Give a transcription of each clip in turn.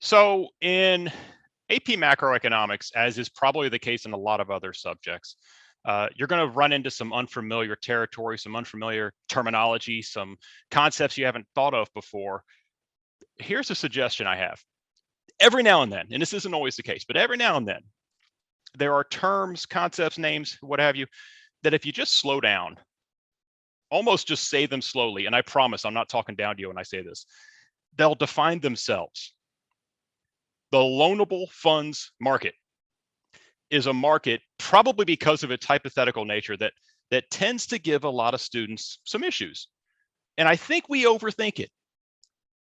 So in AP macroeconomics, as is probably the case in a lot of other subjects, you're going to run into some unfamiliar territory, some unfamiliar terminology, some concepts you haven't thought of before. Here's a suggestion I have. Every now and then, and this isn't always the case, but every now and then, there are terms, concepts, names, what have you, that if you just slow down, almost just say them slowly, and I promise I'm not talking down to you when I say this, they'll define themselves. The loanable funds market is a market, probably because of its hypothetical nature, that tends to give a lot of students some issues. And I think we overthink it.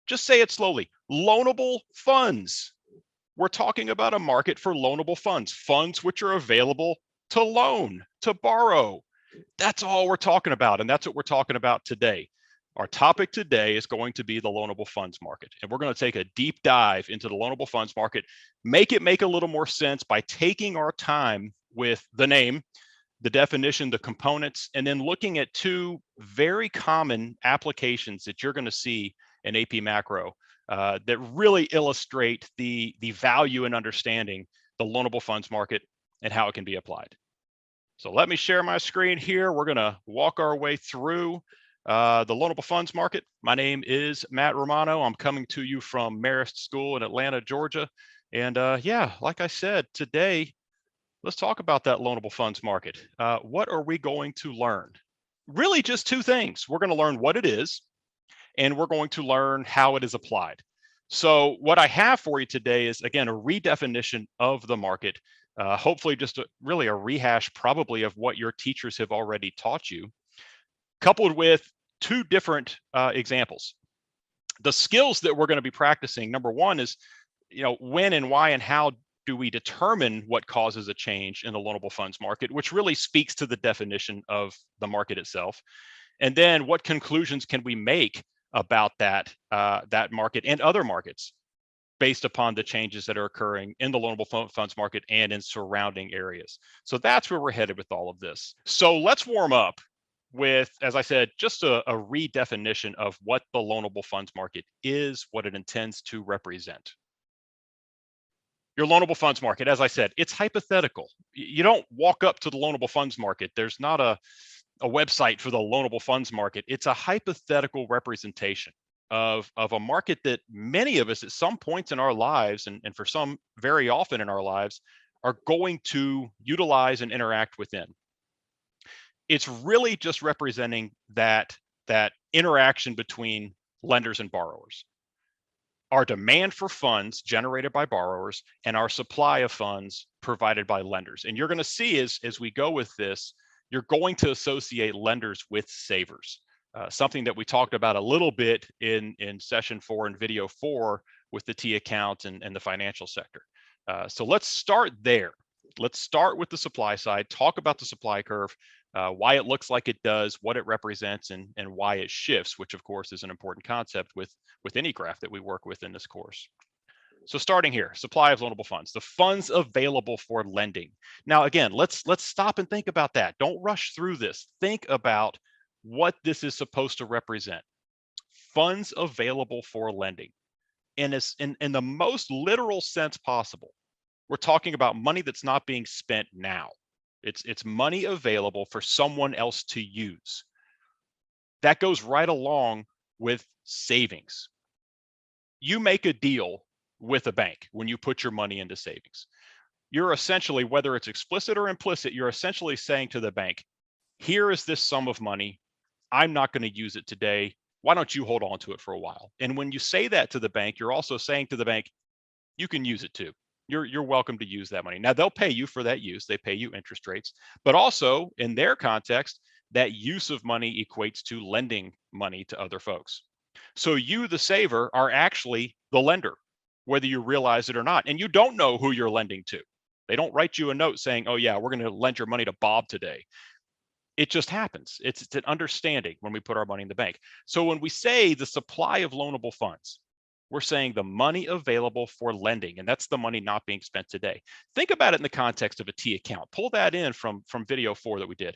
Just say it slowly. Loanable funds. We're talking about a market for loanable funds, funds which are available to loan, to borrow. That's all we're talking about. And that's what we're talking about today. Our topic today is going to be the loanable funds market. And we're going to take a deep dive into the loanable funds market, make it make a little more sense by taking our time with the name, the definition, the components, and then looking at two very common applications that you're going to see in AP Macro that really illustrate the value in understanding the loanable funds market and how it can be applied. So let me share my screen here. We're going to walk our way through the loanable funds market. My name is Matt Romano. I'm coming to you from Marist School in Atlanta, Georgia. And yeah, like I said, today, let's talk about that loanable funds market. What are we going to learn? Really just two things. We're going to learn what it is, and we're going to learn how it is applied. So what I have for you today is, again, a redefinition of the market, hopefully just really a rehash probably of what your teachers have already taught you, coupled with two different examples. The skills that we're going to be practicing, number one is, when and why and how do we determine what causes a change in the loanable funds market, which really speaks to the definition of the market itself. And then what conclusions can we make about that market and other markets based upon the changes that are occurring in the loanable funds market and in surrounding areas. So that's where we're headed with all of this. So let's warm up with, as I said, just a redefinition of what the loanable funds market is, what it intends to represent. Your loanable funds market, as I said, it's hypothetical. You don't walk up to the loanable funds market. There's not a website for the loanable funds market. It's a hypothetical representation of a market that many of us at some points in our lives, and for some very often in our lives, are going to utilize and interact within. It's really just representing that interaction between lenders and borrowers. Our demand for funds generated by borrowers and our supply of funds provided by lenders. And you're going to see as we go with this, you're going to associate lenders with savers, something that we talked about a little bit in session 4 and video 4 with the T account and the financial sector. So let's start there. Let's start with the supply side, talk about the supply curve, why it looks like it does, what it represents, and why it shifts, which of course is an important concept with any graph that we work with in this course. So starting here, supply of loanable funds, the funds available for lending. Now, again, let's stop and think about that. Don't rush through this. Think about what this is supposed to represent. Funds available for lending. And it's in the most literal sense possible. We're talking about money that's not being spent now. It's money available for someone else to use. That goes right along with savings. You make a deal with a bank when you put your money into savings. You're essentially, whether it's explicit or implicit, you're essentially saying to the bank, here is this sum of money. I'm not going to use it today. Why don't you hold on to it for a while? And when you say that to the bank, you're also saying to the bank, you can use it too. You're welcome to use that money. Now, they'll pay you for that use. They pay you interest rates, but also in their context, that use of money equates to lending money to other folks. So you, the saver, are actually the lender, whether you realize it or not. And you don't know who you're lending to. They don't write you a note saying, oh yeah, we're going to lend your money to Bob today. It just happens. It's an understanding when we put our money in the bank. So when we say the supply of loanable funds, we're saying the money available for lending, and that's the money not being spent today. Think about it in the context of a T account. Pull that in from video 4 that we did.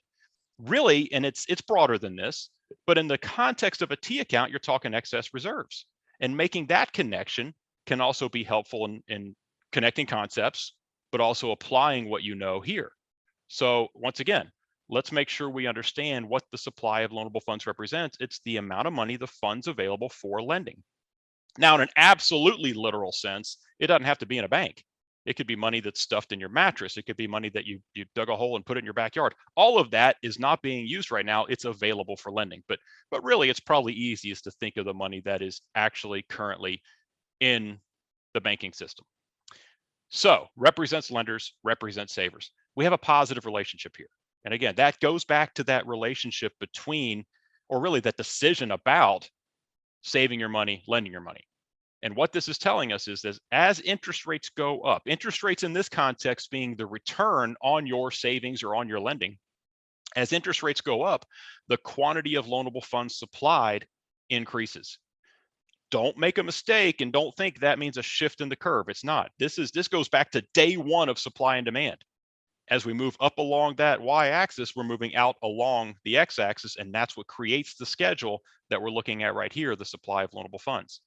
Really, and it's broader than this, but in the context of a T account, you're talking excess reserves. And making that connection can also be helpful in connecting concepts, but also applying what you know here. So once again, let's make sure we understand what the supply of loanable funds represents. It's the amount of money, the funds available for lending. Now, in an absolutely literal sense, it doesn't have to be in a bank. It could be money that's stuffed in your mattress. It could be money that you dug a hole and put it in your backyard. All of that is not being used right now. It's available for lending. But really, it's probably easiest to think of the money that is actually currently in the banking system. So represents lenders, represents savers. We have a positive relationship here. And again, that goes back to that relationship between, or really that decision about saving your money, lending your money. And what this is telling us is that as interest rates go up, interest rates in this context being the return on your savings or on your lending, as interest rates go up, the quantity of loanable funds supplied increases. Don't make a mistake and don't think that means a shift in the curve. It's not. This goes back to day one of supply and demand. As we move up along that y-axis, we're moving out along the x-axis, and that's what creates the schedule that we're looking at right here, the supply of loanable funds.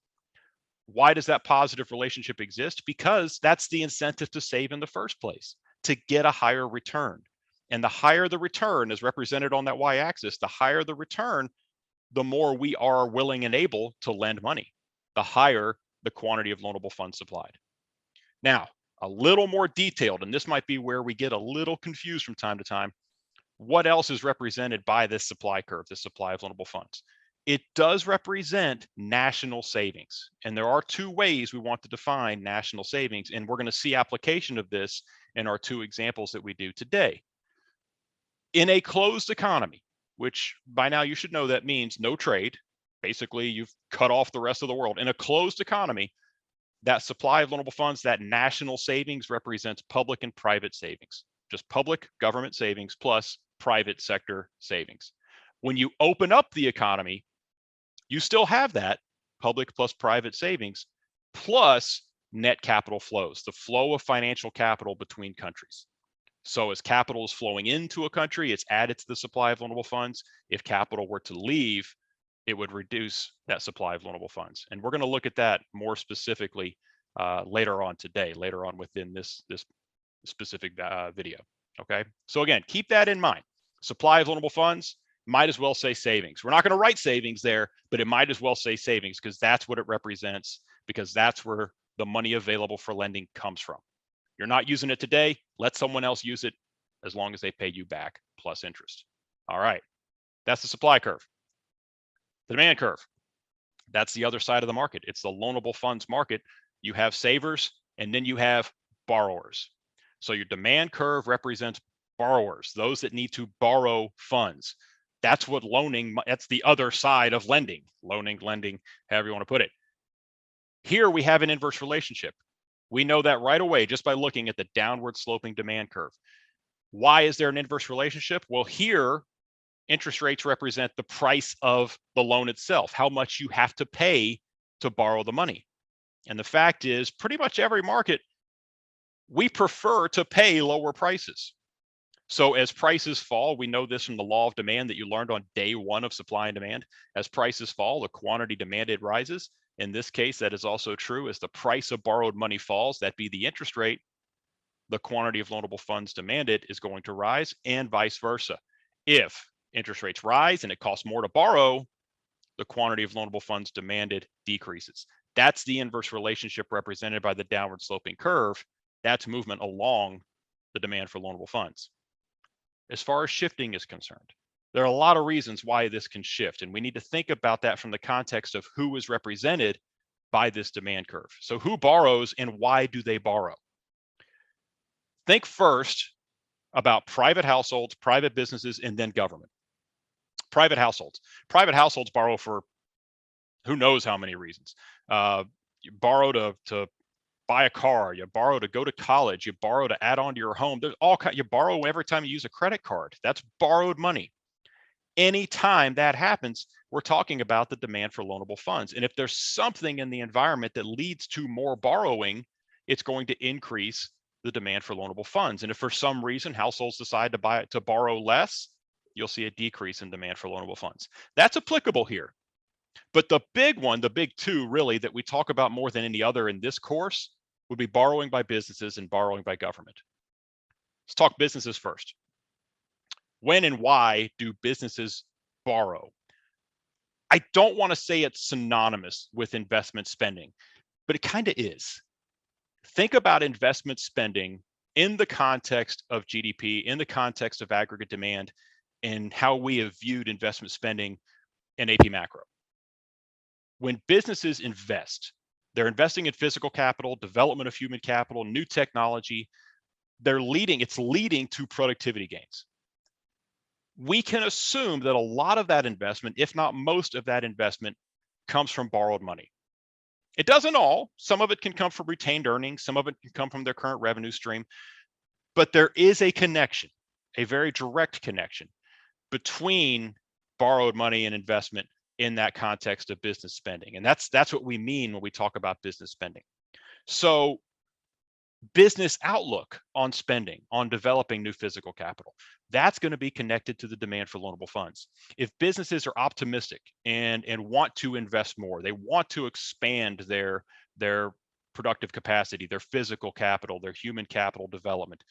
Why does that positive relationship exist? Because that's the incentive to save in the first place, to get a higher return. And the higher the return is represented on that y-axis, the higher the return, the more we are willing and able to lend money, the higher the quantity of loanable funds supplied. Now, a little more detailed, and this might be where we get a little confused from time to time. What else is represented by this supply curve, this supply of loanable funds? It does represent national savings. And there are two ways we want to define national savings. And we're going to see application of this in our two examples that we do today. In a closed economy, which by now you should know that means no trade. Basically, you've cut off the rest of the world. In a closed economy, that supply of loanable funds, that national savings represents public and private savings, just public government savings plus private sector savings. When you open up the economy, you still have that public plus private savings plus net capital flows, the flow of financial capital between countries. So as capital is flowing into a country, it's added to the supply of loanable funds. If capital were to leave, it would reduce that supply of loanable funds. And we're going to look at that more specifically later on today, later on within this specific video. Okay, so again, keep that in mind. Supply of loanable funds, might as well say savings. We're not going to write savings there, but it might as well say savings because that's what it represents, because that's where the money available for lending comes from. You're not using it today, let someone else use it as long as they pay you back plus interest. All right, that's the supply curve. The demand curve, that's the other side of the market. It's the loanable funds market. You have savers and then you have borrowers. So your demand curve represents borrowers, those that need to borrow funds. That's what loaning, that's the other side of lending, loaning, lending, however you want to put it. Here we have an inverse relationship. We know that right away just by looking at the downward sloping demand curve. Why is there an inverse relationship? Well, here, interest rates represent the price of the loan itself, how much you have to pay to borrow the money. And the fact is, pretty much every market, we prefer to pay lower prices. So as prices fall, we know this from the law of demand that you learned on day one of supply and demand. As prices fall, the quantity demanded rises. In this case, that is also true. As the price of borrowed money falls, that be the interest rate, the quantity of loanable funds demanded is going to rise, and vice versa. If interest rates rise and it costs more to borrow, the quantity of loanable funds demanded decreases. That's the inverse relationship represented by the downward sloping curve. That's movement along the demand for loanable funds. As far as shifting is concerned, there are a lot of reasons why this can shift, and we need to think about that from the context of who is represented by this demand curve. So who borrows and why do they borrow? Think first about private households, private businesses, and then government. Private households. Private households borrow for who knows how many reasons. You borrow to buy a car, you borrow to go to college, you borrow to add on to your home. There's all kind. You borrow every time you use a credit card. That's borrowed money. Anytime that happens, we're talking about the demand for loanable funds. And if there's something in the environment that leads to more borrowing, it's going to increase the demand for loanable funds. And if for some reason households decide to borrow less, you'll see a decrease in demand for loanable funds. That's applicable here. But the big one, the big two really that we talk about more than any other in this course would be borrowing by businesses and borrowing by government. Let's talk businesses first. When and why do businesses borrow? I don't want to say it's synonymous with investment spending, but it kind of is. Think about investment spending in the context of GDP, in the context of aggregate demand, and how we have viewed investment spending in AP macro. When businesses invest, they're investing in physical capital, development of human capital, new technology. It's leading to productivity gains. We can assume that a lot of that investment, if not most of that investment, comes from borrowed money. It doesn't all. Some of it can come from retained earnings. Some of it can come from their current revenue stream. But there is a connection, a very direct connection between borrowed money and investment in that context of business spending. And that's what we mean when we talk about business spending. So business outlook on spending, on developing new physical capital, that's going to be connected to the demand for loanable funds. If businesses are optimistic and want to invest more, they want to expand their productive capacity, their physical capital, their human capital development,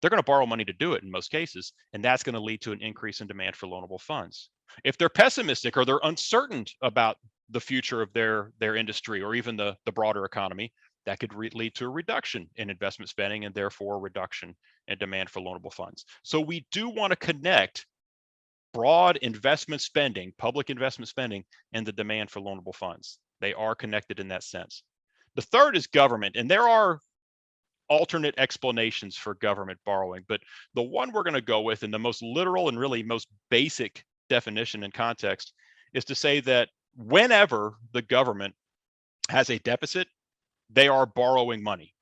they're going to borrow money to do it in most cases, and that's going to lead to an increase in demand for loanable funds. If they're pessimistic or they're uncertain about the future of their industry or even the broader economy, that could lead to a reduction in investment spending and therefore a reduction in demand for loanable funds. So we do want to connect broad investment spending, public investment spending, and the demand for loanable funds. They are connected in that sense. The third is government, and there are alternate explanations for government borrowing, but the one we're going to go with, and the most literal and really most basic definition and context, is to say that whenever the government has a deficit, they are borrowing money.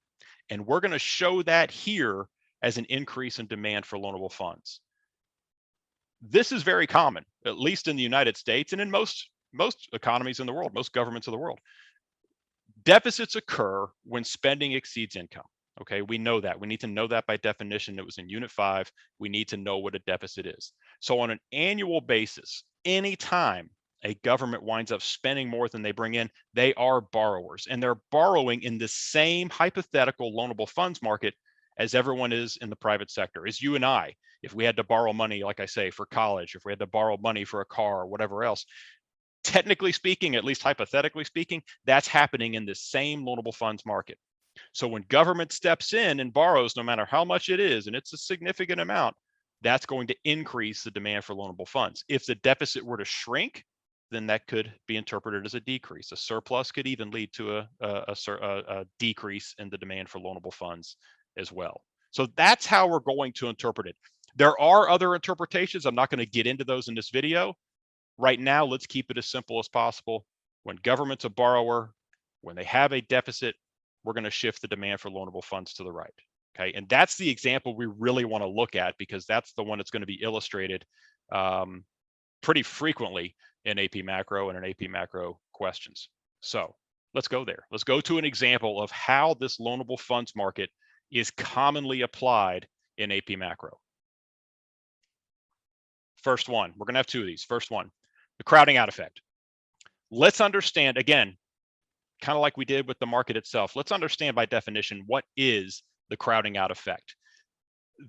And we're going to show that here as an increase in demand for loanable funds. This is very common, at least in the United States and in most economies in the world, most governments of the world. Deficits occur when spending exceeds income. Okay, we know that. We need to know that by definition. It was in Unit 5. We need to know what a deficit is. So on an annual basis, anytime a government winds up spending more than they bring in, they are borrowers. And they're borrowing in the same hypothetical loanable funds market as everyone is in the private sector, as you and I. If we had to borrow money, like I say, for college, if we had to borrow money for a car or whatever else, technically speaking, at least hypothetically speaking, that's happening in the same loanable funds market. So when government steps in and borrows, no matter how much it is, and it's a significant amount, that's going to increase the demand for loanable funds. If the deficit were to shrink, then that could be interpreted as a decrease. A surplus could even lead to a decrease in the demand for loanable funds as well. So that's how we're going to interpret it. There are other interpretations. I'm not going to get into those in this video. Right now, let's keep it as simple as possible. When government's a borrower, when they have a deficit, we're going to shift the demand for loanable funds to the right. Okay, and that's the example we really want to look at because that's the one that's going to be illustrated pretty frequently in AP Macro and in AP Macro questions. So let's go there. Let's go to an example of how this loanable funds market is commonly applied in AP Macro. First one, we're going to have two of these. First one, the crowding out effect. Let's understand, again, kind of like we did with the market itself, let's understand by definition, what is the crowding out effect?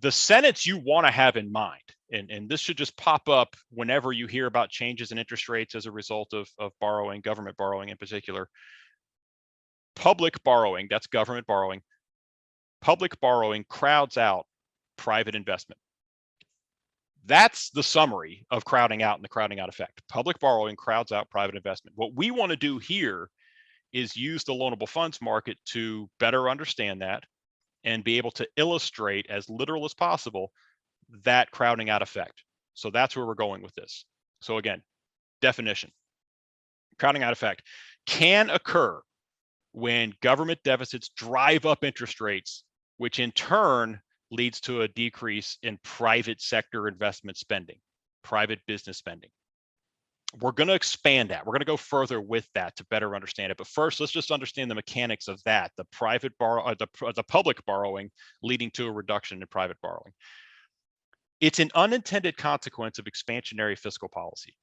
The sentence you want to have in mind, and this should just pop up whenever you hear about changes in interest rates as a result of borrowing, government borrowing in particular. Public borrowing, that's government borrowing, public borrowing crowds out private investment. That's the summary of crowding out and the crowding out effect. Public borrowing crowds out private investment. What we want to do here is use the loanable funds market to better understand that and be able to illustrate as literal as possible that crowding out effect. So that's where we're going with this. So again, definition. Crowding out effect can occur when government deficits drive up interest rates, which in turn leads to a decrease in private sector investment spending, private business spending. We're going to expand that. We're going to go further with that to better understand it. But first, let's just understand the mechanics of that, the public borrowing leading to a reduction in private borrowing. It's an unintended consequence of expansionary fiscal policy.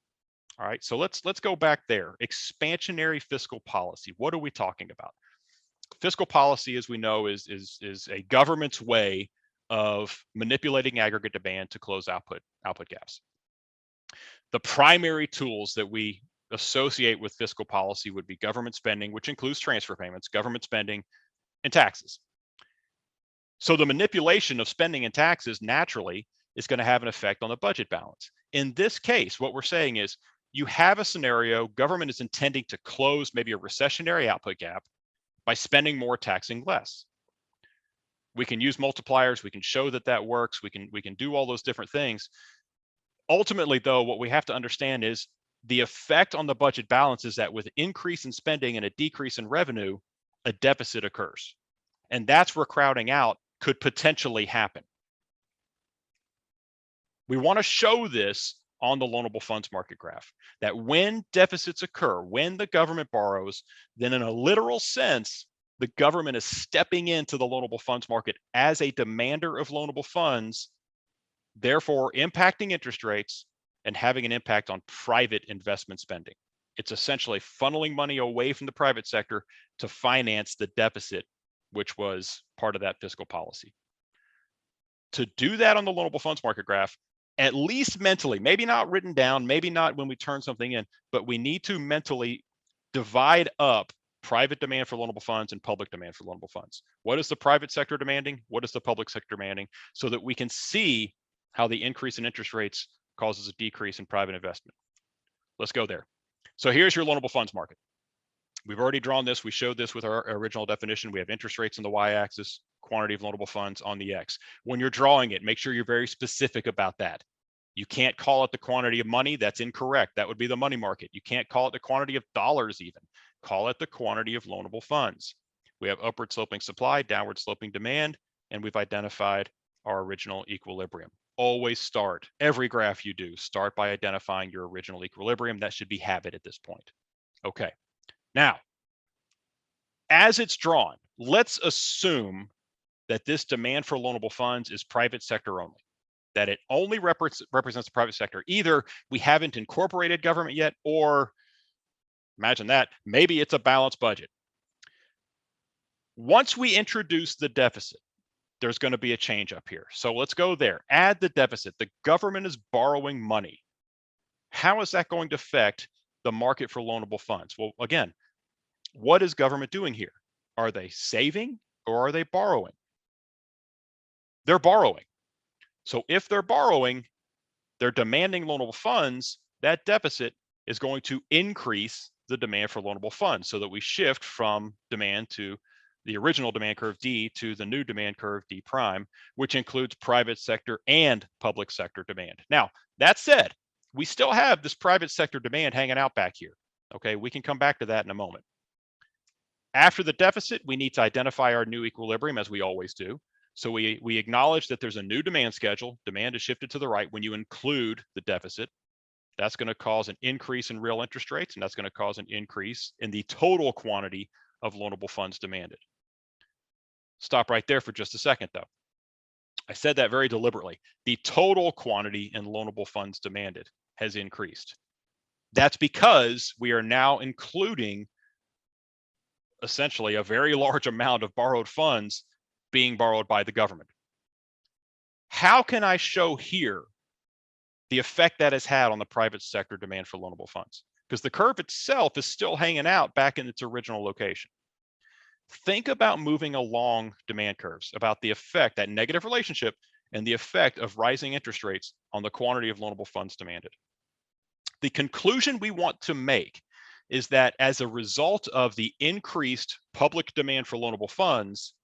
All right, so let's go back there. Expansionary fiscal policy. What are we talking about? Fiscal policy, as we know, is a government's way of manipulating aggregate demand to close output gaps. The primary tools that we associate with fiscal policy would be government spending, which includes transfer payments, government spending, and taxes. So the manipulation of spending and taxes naturally is going to have an effect on the budget balance. In this case, what we're saying is you have a scenario, government is intending to close maybe a recessionary output gap by spending more, taxing less. We can use multipliers, we can show that that works, we can do all those different things. Ultimately, though, what we have to understand is the effect on the budget balance is that with increase in spending and a decrease in revenue, a deficit occurs. And that's where crowding out could potentially happen. We want to show this on the loanable funds market graph, that when deficits occur, when the government borrows, then in a literal sense, the government is stepping into the loanable funds market as a demander of loanable funds, therefore impacting interest rates and having an impact on private investment spending. It's essentially funneling money away from the private sector to finance the deficit, which was part of that fiscal policy. To do that on the loanable funds market graph, at least mentally, maybe not written down, maybe not when we turn something in, but we need to mentally divide up private demand for loanable funds and public demand for loanable funds. What is the private sector demanding? What is the public sector demanding? So that we can see how the increase in interest rates causes a decrease in private investment. Let's go there. So here's your loanable funds market. We've already drawn this. We showed this with our original definition. We have interest rates on the y-axis, quantity of loanable funds on the x. When you're drawing it, make sure you're very specific about that. You can't call it the quantity of money. That's incorrect. That would be the money market. You can't call it the quantity of dollars even. Call it the quantity of loanable funds. We have upward sloping supply, downward sloping demand, and we've identified our original equilibrium. Always start, every graph you do, start by identifying your original equilibrium. That should be habit at this point. Okay. Now, as it's drawn, let's assume that this demand for loanable funds is private sector only, that it only represents the private sector. Either we haven't incorporated government yet, or imagine that, maybe it's a balanced budget. Once we introduce the deficit, there's going to be a change up here. So let's go there. Add the deficit. The government is borrowing money. How is that going to affect the market for loanable funds? Well, again, what is government doing here? Are they saving or are they borrowing? They're borrowing. So if they're borrowing, they're demanding loanable funds, that deficit is going to increase the demand for loanable funds so that we shift from demand to the original demand curve D to the new demand curve D prime, which includes private sector and public sector demand. Now, that said, we still have this private sector demand hanging out back here. Okay, we can come back to that in a moment. After the deficit, we need to identify our new equilibrium, as we always do. So we acknowledge that there's a new demand schedule. Demand is shifted to the right when you include the deficit. That's going to cause an increase in real interest rates, and that's going to cause an increase in the total quantity of loanable funds demanded. Stop right there for just a second, though. I said that very deliberately. The total quantity in loanable funds demanded has increased. That's because we are now including essentially a very large amount of borrowed funds being borrowed by the government. How can I show here the effect that has had on the private sector demand for loanable funds? Because the curve itself is still hanging out back in its original location. Think about moving along demand curves, about the effect, that negative relationship, and the effect of rising interest rates on the quantity of loanable funds demanded. The conclusion we want to make is that as a result of the increased public demand for loanable funds,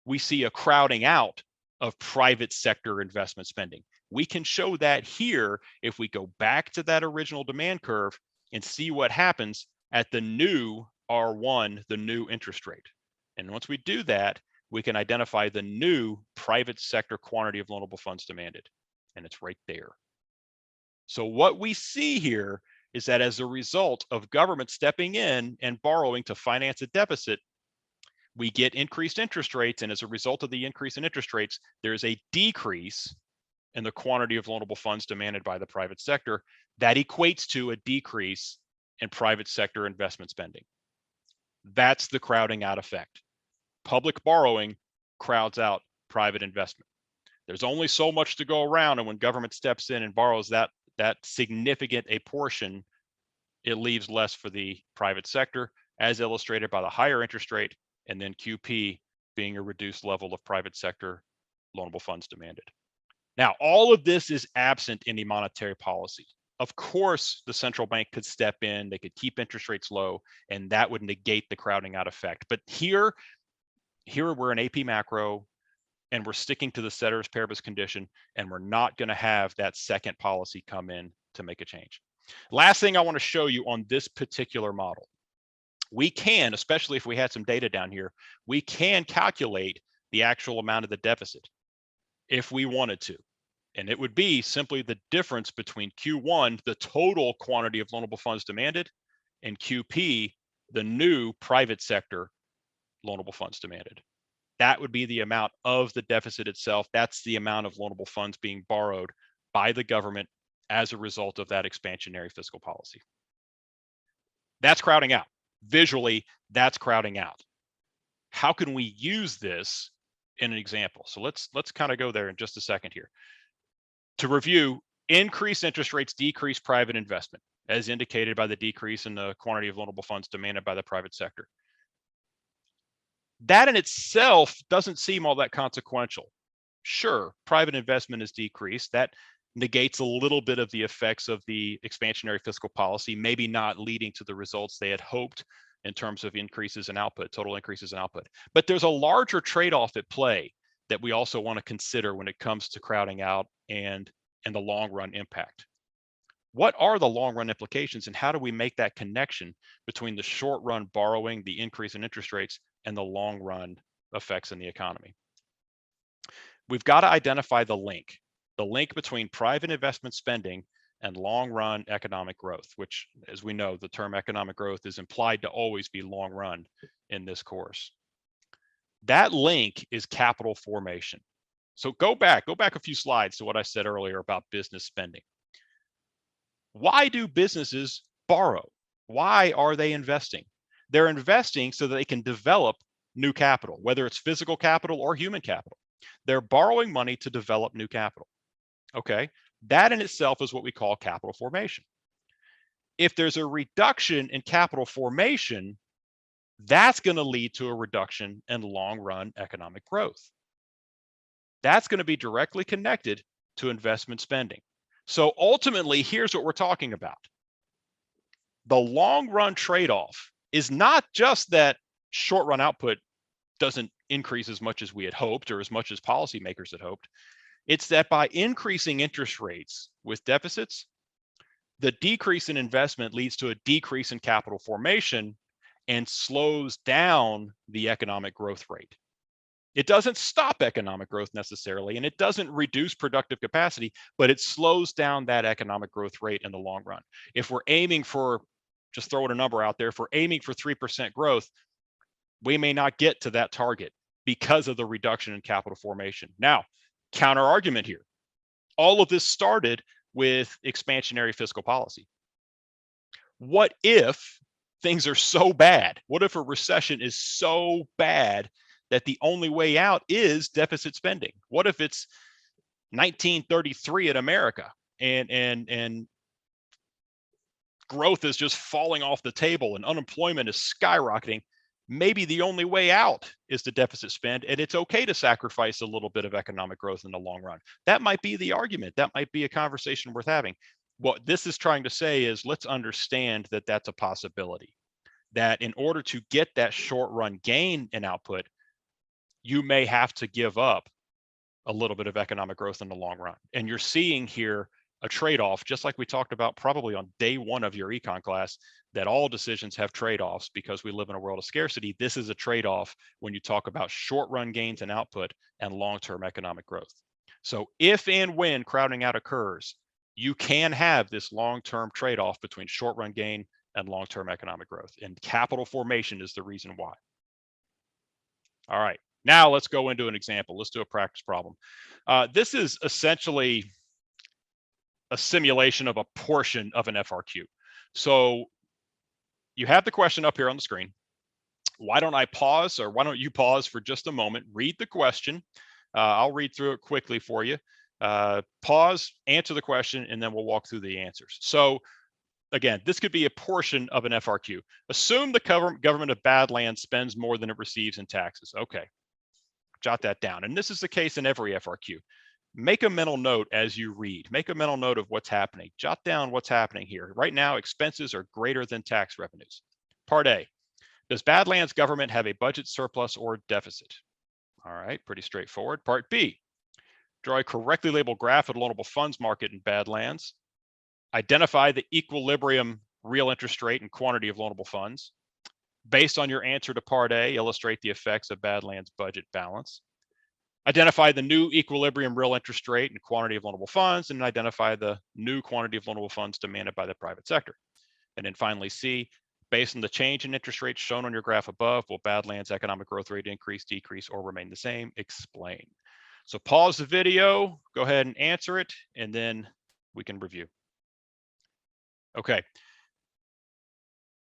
we see a crowding out of private sector investment spending. We can show that here if we go back to that original demand curve and see what happens at the new R1, the new interest rate. And once we do that, we can identify the new private sector quantity of loanable funds demanded, and it's right there. So what we see here is that as a result of government stepping in and borrowing to finance a deficit, we get increased interest rates, and as a result of the increase in interest rates, there's a decrease in the quantity of loanable funds demanded by the private sector. That equates to a decrease in private sector investment spending. That's the crowding out effect. Public borrowing crowds out private investment. There's only so much to go around, and when government steps in and borrows that significant a portion, it leaves less for the private sector, as illustrated by the higher interest rate, and then QP being a reduced level of private sector loanable funds demanded. Now, all of this is absent in the monetary policy. Of course, the central bank could step in, they could keep interest rates low, and that would negate the crowding out effect. But here we're in AP macro, and we're sticking to the ceteris paribus condition, and we're not going to have that second policy come in to make a change. Last thing I want to show you on this particular model, we can, especially if we had some data down here, we can calculate the actual amount of the deficit if we wanted to. And it would be simply the difference between Q1, the total quantity of loanable funds demanded, and QP, the new private sector loanable funds demanded. That would be the amount of the deficit itself. That's the amount of loanable funds being borrowed by the government as a result of that expansionary fiscal policy. That's crowding out. Visually, that's crowding out. How can we use this in an example? So let's kind of go there in just a second here. To review, increased interest rates decrease private investment, as indicated by the decrease in the quantity of loanable funds demanded by the private sector. That in itself doesn't seem all that consequential. Sure, private investment is decreased. That negates a little bit of the effects of the expansionary fiscal policy, maybe not leading to the results they had hoped in terms of increases in output, total increases in output. But there's a larger trade-off at play that we also want to consider when it comes to crowding out and the long run impact. What are the long run implications, and how do we make that connection between the short run borrowing, the increase in interest rates, and the long run effects in the economy? We've got to identify the link between private investment spending and long run economic growth, which, as we know, the term economic growth is implied to always be long run in this course. That link is capital formation. So go back a few slides to what I said earlier about business spending. Why do businesses borrow? Why are they investing? They're investing so that they can develop new capital, whether it's physical capital or human capital. They're borrowing money to develop new capital. Okay, that in itself is what we call capital formation. If there's a reduction in capital formation, that's going to lead to a reduction in long-run economic growth. That's going to be directly connected to investment spending. So ultimately, here's what we're talking about. The long-run trade-off is not just that short-run output doesn't increase as much as we had hoped or as much as policymakers had hoped. It's that by increasing interest rates with deficits, the decrease in investment leads to a decrease in capital formation and slows down the economic growth rate. It doesn't stop economic growth necessarily, and it doesn't reduce productive capacity, but it slows down that economic growth rate in the long run. If we're aiming for, just throwing a number out there, if we're aiming for 3% growth, we may not get to that target because of the reduction in capital formation. Now, counter argument here. All of this started with expansionary fiscal policy. What if things are so bad? What if a recession is so bad that the only way out is deficit spending? What if it's 1933 in America and growth is just falling off the table and unemployment is skyrocketing? Maybe the only way out is to deficit spend, and it's okay to sacrifice a little bit of economic growth in the long run. That might be the argument. That might be a conversation worth having. What this is trying to say is, let's understand that that's a possibility. That in order to get that short run gain in output, you may have to give up a little bit of economic growth in the long run. And you're seeing here a trade-off, just like we talked about probably on day one of your econ class, that all decisions have trade-offs because we live in a world of scarcity. This is a trade-off when you talk about short-run gains in output and long-term economic growth. So if and when crowding out occurs, you can have this long-term trade-off between short-run gain and long-term economic growth. And capital formation is the reason why. All right, now let's go into an example. Let's do a practice problem. This is essentially a simulation of a portion of an FRQ. So you have the question up here on the screen. Why don't I pause, or why don't you pause for just a moment, read the question. I'll read through it quickly for you. Pause, answer the question, and then we'll walk through the answers. So again, this could be a portion of an FRQ. Assume the government of Badlands spends more than it receives in taxes. Okay, jot that down. And this is the case in every FRQ. Make a mental note as you read. Make a mental note of what's happening. Jot down what's happening here. Right now, expenses are greater than tax revenues. Part A, does Badlands government have a budget surplus or deficit? All right, pretty straightforward. Part B, draw a correctly labeled graph of the loanable funds market in Badlands. Identify the equilibrium real interest rate and quantity of loanable funds. Based on your answer to Part A, illustrate the effects of Badlands budget balance. Identify the new equilibrium real interest rate and quantity of loanable funds, and identify the new quantity of loanable funds demanded by the private sector. And then finally, C, based on the change in interest rates shown on your graph above, will Badlands economic growth rate increase, decrease, or remain the same? Explain. So pause the video, go ahead and answer it, and then we can review. Okay.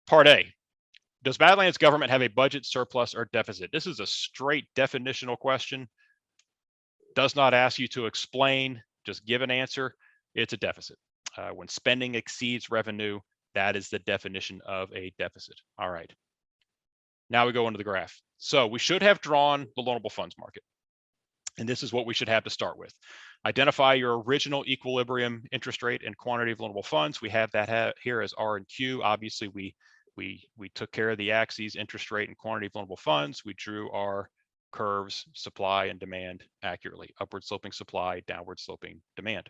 Part A, does Badlands government have a budget surplus or deficit? This is a straight definitional question. Does not ask you to explain, just give an answer. It's a deficit. When spending exceeds revenue, that is the definition of a deficit. All right. Now we go into the graph. So we should have drawn the loanable funds market. And this is what we should have to start with. Identify your original equilibrium interest rate and quantity of loanable funds. We have that here as R and Q. Obviously, we took care of the axes, interest rate and quantity of loanable funds. We drew our curves, supply and demand accurately. Upward sloping supply, downward sloping demand.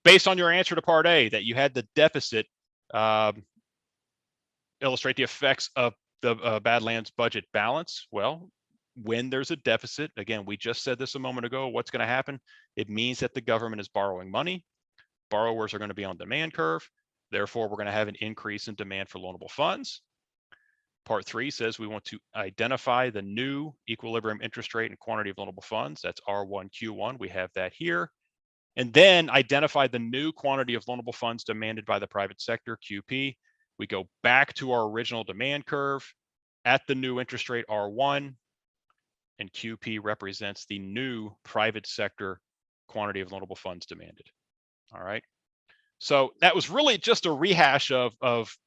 Based on your answer to Part A, that you had the deficit, illustrate the effects of the Badlands budget balance. Well, when there's a deficit, again, we just said this a moment ago, what's going to happen? It means that the government is borrowing money. Borrowers are going to be on demand curve. Therefore, we're going to have an increase in demand for loanable funds. Part 3 says we want to identify the new equilibrium interest rate and quantity of loanable funds. That's R1, Q1. We have that here. And then identify the new quantity of loanable funds demanded by the private sector, QP. We go back to our original demand curve at the new interest rate R1, and QP represents the new private sector quantity of loanable funds demanded. All right. So that was really just a rehash of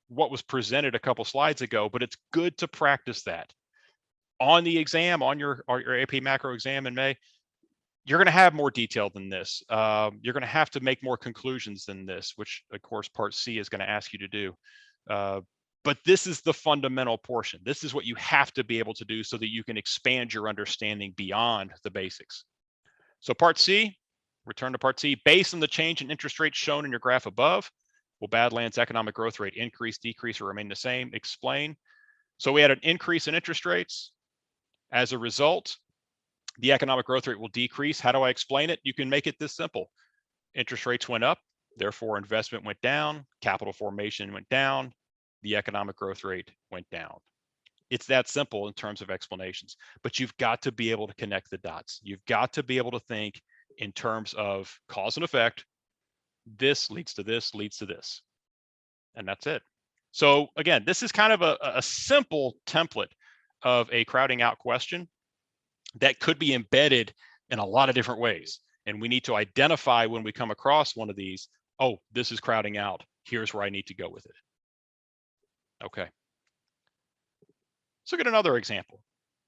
what was presented a couple slides ago, but it's good to practice that. On the exam, on your AP macro exam in May, you're going to have more detail than this. You're going to have to make more conclusions than this, which of course Part C is going to ask you to do. But this is the fundamental portion. This is what you have to be able to do so that you can expand your understanding beyond the basics. So Part C, return to Part C. Based on the change in interest rates shown in your graph above, will Badlands economic growth rate increase, decrease, or remain the same? Explain. So we had an increase in interest rates. As a result, the economic growth rate will decrease. How do I explain it? You can make it this simple. Interest rates went up, therefore investment went down, capital formation went down, the economic growth rate went down. It's that simple in terms of explanations, but you've got to be able to connect the dots. You've got to be able to think in terms of cause and effect. This leads to this, leads to this, and that's it. So again, this is kind of a simple template of a crowding out question that could be embedded in a lot of different ways. And we need to identify when we come across one of these, oh, this is crowding out. Here's where I need to go with it. Okay. Let's look at another example.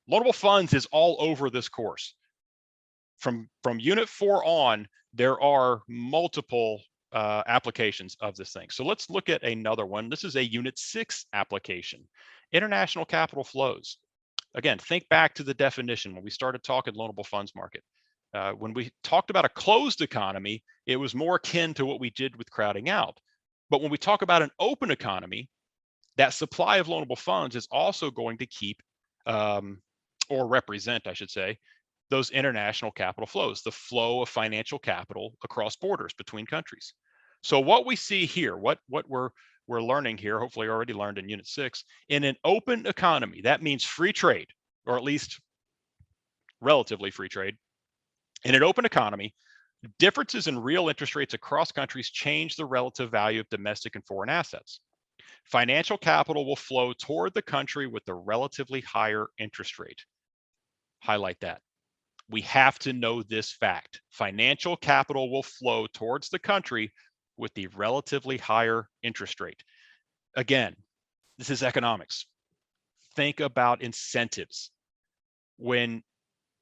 Loanable funds is all over this course. From Unit 4 on, there are multiple applications of this thing. So let's look at another one. This is a Unit 6 application, international capital flows. Again, think back to the definition when we started talking loanable funds market. When we talked about a closed economy, it was more akin to what we did with crowding out. But when we talk about an open economy, that supply of loanable funds is also going to keep or represent, I should say, those international capital flows, the flow of financial capital across borders between countries. So what we see here, what we're learning here, hopefully already learned in Unit 6, in an open economy, that means free trade, or at least relatively free trade. In an open economy, Differences in real interest rates across countries change the relative value of domestic and foreign assets. Financial capital will flow toward the country with the relatively higher interest rate. Highlight that. We have to know this fact. Financial capital will flow towards the country with the relatively higher interest rate. Again, this is economics. Think about incentives. When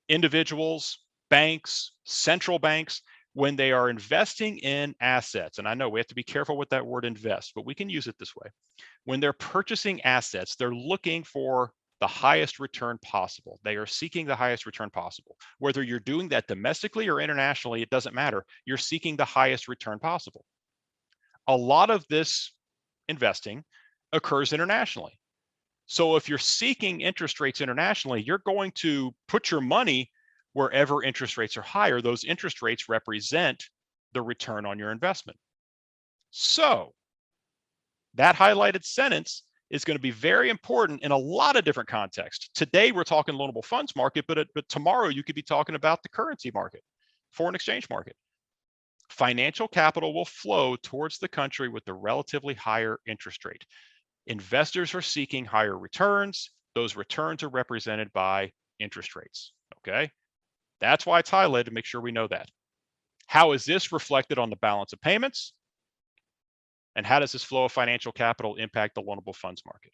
individuals, banks, central banks, when they are investing in assets, and I know we have to be careful with that word invest, but we can use it this way. When they're purchasing assets, they're looking for the highest return possible. They are seeking the highest return possible. Whether you're doing that domestically or internationally, it doesn't matter. You're seeking the highest return possible. A lot of this investing occurs internationally. So if you're seeking interest rates internationally, you're going to put your money wherever interest rates are higher. Those interest rates represent the return on your investment. So that highlighted sentence is going to be very important in a lot of different contexts. Today, we're talking loanable funds market, but tomorrow you could be talking about the currency market, foreign exchange market. Financial capital will flow towards the country with the relatively higher interest rate. Investors are seeking higher returns. Those returns are represented by interest rates, okay? That's why it's highlighted to make sure we know that. How is this reflected on the balance of payments? And how does this flow of financial capital impact the loanable funds market?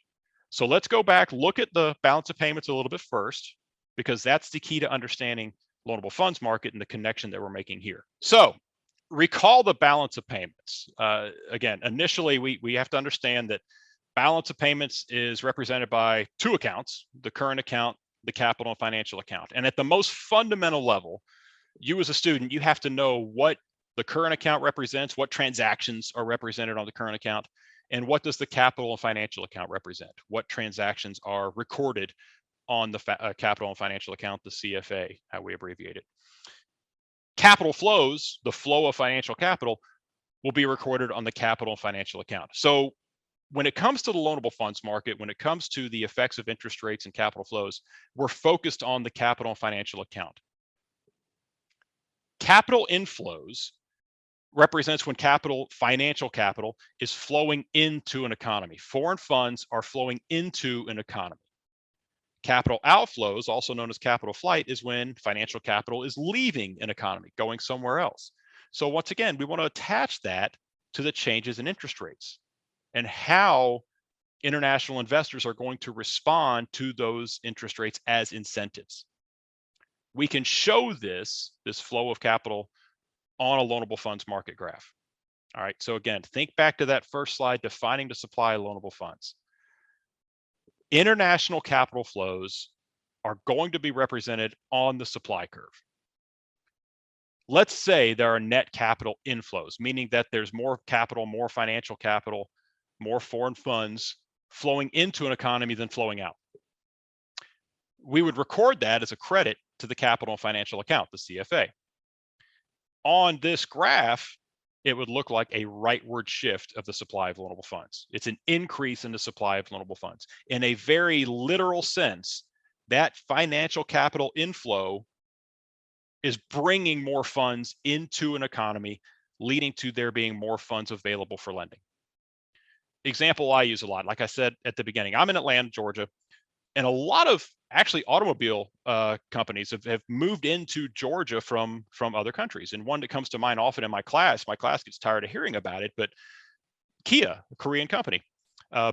So let's go back, look at the balance of payments a little bit first, because that's the key to understanding loanable funds market and the connection that we're making here. So recall the balance of payments. Again, initially, we have to understand that balance of payments is represented by two accounts, the current account, the capital and financial account. And at the most fundamental level, you as a student, you have to know what the current account represents, what transactions are represented on the current account, and what does the capital and financial account represent? What transactions are recorded on the capital and financial account, the CFA, how we abbreviate it. Capital flows, the flow of financial capital, will be recorded on the capital and financial account. So when it comes to the loanable funds market, when it comes to the effects of interest rates and capital flows, we're focused on the capital and financial account. Capital inflows represents when financial capital is flowing into an economy. Foreign funds are flowing into an economy. Capital outflows, also known as capital flight, is when financial capital is leaving an economy, going somewhere else. So once again, we want to attach that to the changes in interest rates and how international investors are going to respond to those interest rates as incentives. We can show this flow of capital on a loanable funds market graph. All right, so again, think back to that first slide, defining the supply of loanable funds. International capital flows are going to be represented on the supply curve. Let's say there are net capital inflows, meaning that there's more capital, more financial capital, more foreign funds flowing into an economy than flowing out. We would record that as a credit to the capital and financial account, the CFA. On this graph, it would look like a rightward shift of the supply of loanable funds. It's an increase in the supply of loanable funds. In a very literal sense, that financial capital inflow is bringing more funds into an economy, leading to there being more funds available for lending. Example I use a lot, like I said at the beginning, I'm in Atlanta, Georgia, and a lot of actually automobile companies have moved into Georgia from other countries. And one that comes to mind often in my class gets tired of hearing about it, but Kia, a Korean company,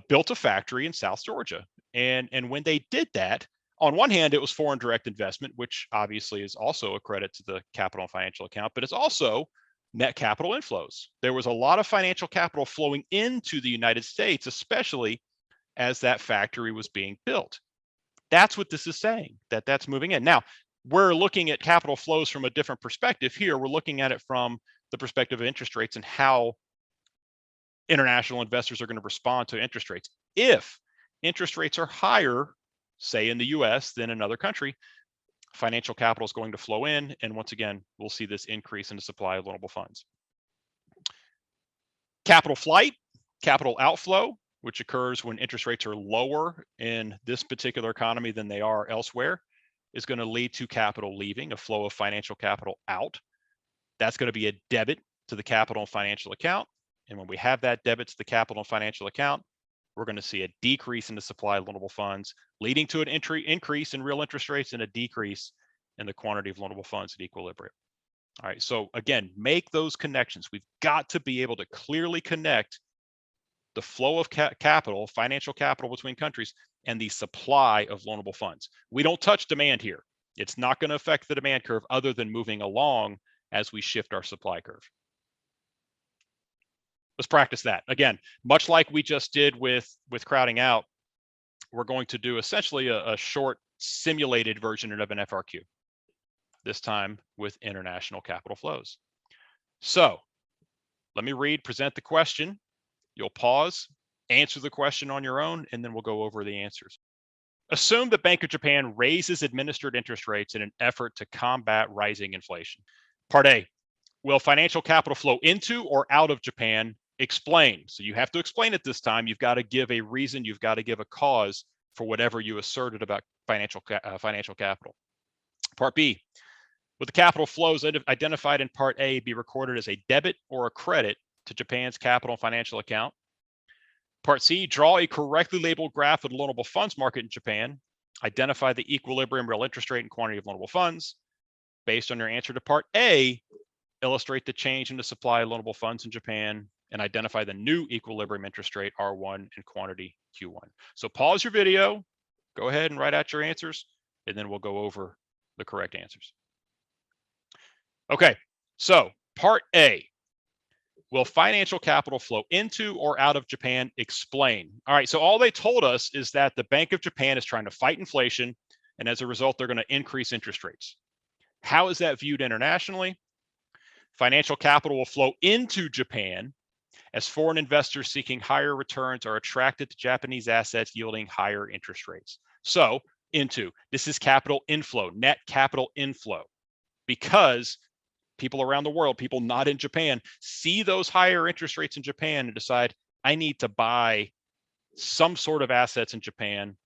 built a factory in South Georgia. And when they did that, on one hand, it was foreign direct investment, which obviously is also a credit to the capital and financial account, but it's also net capital inflows. There was a lot of financial capital flowing into the United States, especially as that factory was being built. That's what this is saying, that's moving in. Now, we're looking at capital flows from a different perspective here. We're looking at it from the perspective of interest rates and how international investors are going to respond to interest rates. If interest rates are higher, say in the US, than another country, financial capital is going to flow in. And once again, we'll see this increase in the supply of loanable funds. Capital flight, capital outflow, which occurs when interest rates are lower in this particular economy than they are elsewhere, is going to lead to capital leaving, a flow of financial capital out. That's going to be a debit to the capital and financial account. And when we have that debit to the capital and financial account, we're going to see a decrease in the supply of loanable funds, leading to an increase in real interest rates and a decrease in the quantity of loanable funds at equilibrium. All right, so again, make those connections. We've got to be able to clearly connect the flow of capital, financial capital between countries, and the supply of loanable funds. We don't touch demand here. It's not going to affect the demand curve other than moving along as we shift our supply curve. Let's practice that. Again, much like we just did with crowding out, we're going to do essentially a short simulated version of an FRQ, this time with international capital flows. So let me present the question. You'll pause, answer the question on your own, and then we'll go over the answers. Assume the Bank of Japan raises administered interest rates in an effort to combat rising inflation. Part A, will financial capital flow into or out of Japan? Explain. So you have to explain it this time. You've got to give a reason. You've got to give a cause for whatever you asserted about financial capital. Part B, would the capital flows identified in Part A be recorded as a debit or a credit to Japan's capital and financial account? Part C, draw a correctly labeled graph of the loanable funds market in Japan. Identify the equilibrium real interest rate and quantity of loanable funds. Based on your answer to Part A, illustrate the change in the supply of loanable funds in Japan and identify the new equilibrium interest rate R1 and quantity Q1. So pause your video, go ahead and write out your answers, and then we'll go over the correct answers. Okay, so Part A, will financial capital flow into or out of Japan? Explain. All right, so all they told us is that the Bank of Japan is trying to fight inflation, and as a result, they're going to increase interest rates. How is that viewed internationally? Financial capital will flow into Japan as foreign investors seeking higher returns are attracted to Japanese assets yielding higher interest rates. So into, this is capital inflow, net capital inflow, because people around the world, people not in Japan, see those higher interest rates in Japan and decide, I need to buy some sort of assets in Japan.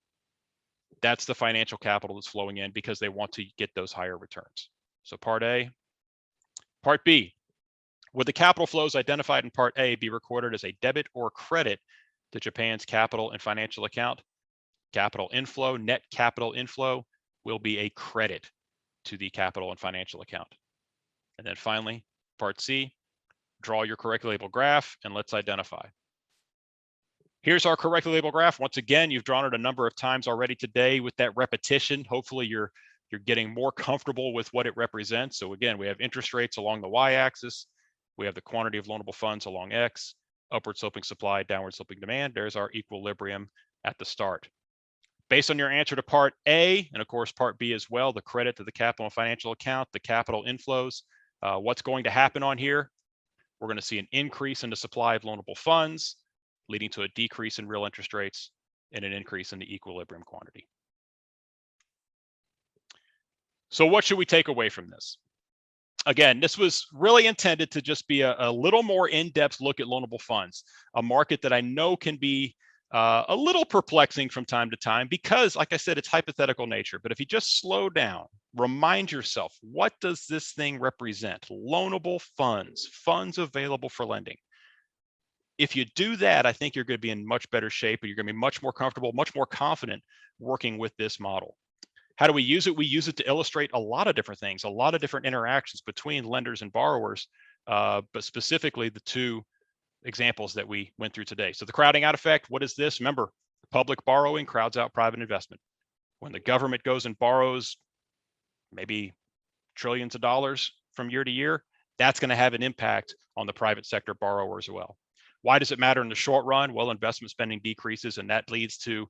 That's the financial capital that's flowing in because they want to get those higher returns. So Part A. Part B, would the capital flows identified in Part A be recorded as a debit or credit to Japan's capital and financial account? Capital inflow, net capital inflow will be a credit to the capital and financial account. And then finally, Part C, draw your correctly labeled graph and let's identify. Here's our correctly labeled graph. Once again, you've drawn it a number of times already today with that repetition. Hopefully you're getting more comfortable with what it represents. So again, we have interest rates along the y-axis. We have the quantity of loanable funds along X, upward sloping supply, downward sloping demand. There's our equilibrium at the start. Based on your answer to Part A, and of course Part B as well, the credit to the capital and financial account, the capital inflows, what's going to happen on here? We're going to see an increase in the supply of loanable funds, leading to a decrease in real interest rates and an increase in the equilibrium quantity. So what should we take away from this? Again, this was really intended to just be a little more in-depth look at loanable funds, a market that I know can be a little perplexing from time to time because, like I said, it's hypothetical nature. But if you just slow down, remind yourself, what does this thing represent? Loanable funds, funds available for lending. If you do that, I think you're going to be in much better shape, and you're going to be much more comfortable, much more confident working with this model. How do we use it? We use it to illustrate a lot of different things, a lot of different interactions between lenders and borrowers, but specifically the two examples that we went through today. So the crowding out effect, what is this? Remember, public borrowing crowds out private investment. When the government goes and borrows maybe trillions of dollars from year to year, that's going to have an impact on the private sector borrower as well. Why does it matter in the short run? Well, investment spending decreases, and that leads to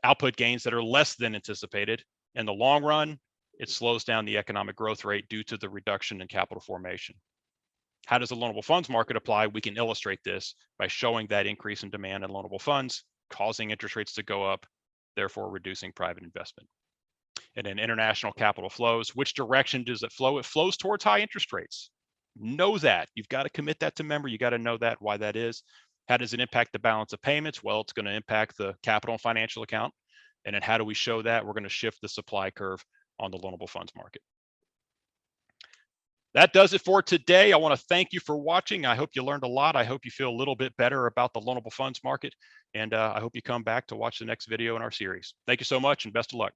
output gains that are less than anticipated. In the long run, it slows down the economic growth rate due to the reduction in capital formation. How does the loanable funds market apply? We can illustrate this by showing that increase in demand in loanable funds, causing interest rates to go up, therefore reducing private investment. And then international capital flows, which direction does it flow? It flows towards high interest rates. Know that. You've got to commit that to memory. You got to know that, why that is. How does it impact the balance of payments? Well, it's going to impact the capital and financial account. And then how do we show that? We're going to shift the supply curve on the loanable funds market. That does it for today. I want to thank you for watching. I hope you learned a lot. I hope you feel a little bit better about the loanable funds market. And I hope you come back to watch the next video in our series. Thank you so much and best of luck.